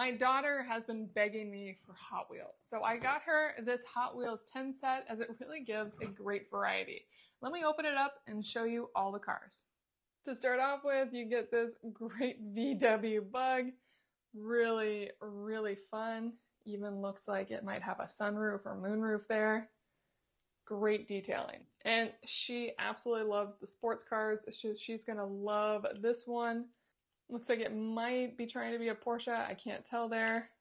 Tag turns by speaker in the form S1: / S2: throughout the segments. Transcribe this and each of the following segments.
S1: My daughter has been begging me for Hot Wheels, so I got her this Hot Wheels 10 set as it really gives a great variety. Let me open it up and show you all the cars. To start off with, you get this great VW Bug. Really, really fun. Even looks like it might have a sunroof or moonroof there. Great detailing. And she absolutely loves the sports cars. She's gonna love this one. Looks like it might be trying to be a Porsche. I can't tell there.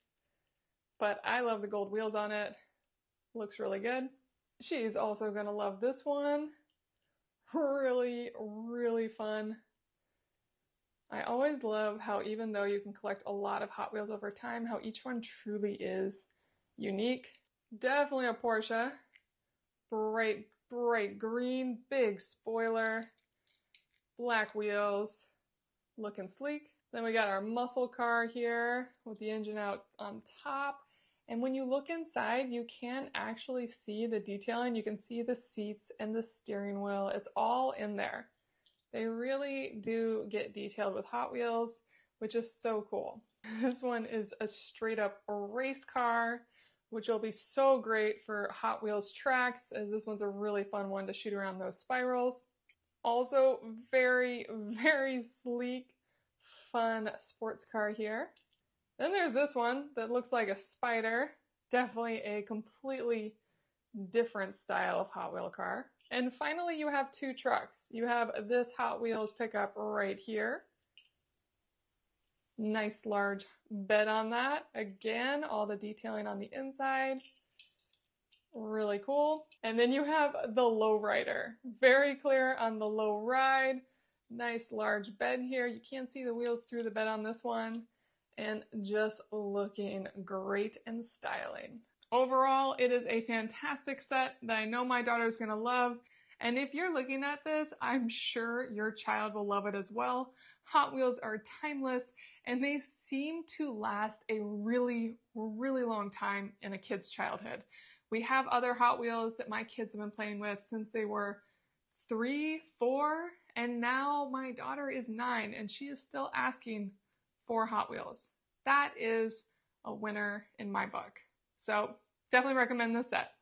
S1: But I love the gold wheels on it. Looks really good. She's also gonna love this one. Really, really fun. I always love how even though you can collect a lot of Hot Wheels over time, how each one truly is unique. Definitely a Porsche. Bright, bright green, big spoiler, black wheels. Looking sleek. Then we got our muscle car here with the engine out on top. And when you look inside, you can actually see the detailing. You can see the seats and the steering wheel. It's all in there. They really do get detailed with Hot Wheels, which is so cool. This one is a straight up race car, which will be so great for Hot Wheels tracks, as this one's a really fun one to shoot around those spirals. Also, very, very sleek, fun sports car here. Then there's this one that looks like a spider. Definitely a completely different style of Hot Wheel car. And finally, you have two trucks. You have this Hot Wheels pickup right here. Nice large bed on that. Again, all the detailing on the inside. Really cool. And then you have the lowrider. Very clear on the low ride. Nice large bed here. You can't see the wheels through the bed on this one. And just looking great and styling. Overall, it is a fantastic set that I know my daughter's gonna love. And if you're looking at this, I'm sure your child will love it as well. Hot Wheels are timeless and they seem to last a really, really long time in a kid's childhood. We have other Hot Wheels that my kids have been playing with since they were 3, 4, and now my daughter is 9 and she is still asking for Hot Wheels. That is a winner in my book. So definitely recommend this set.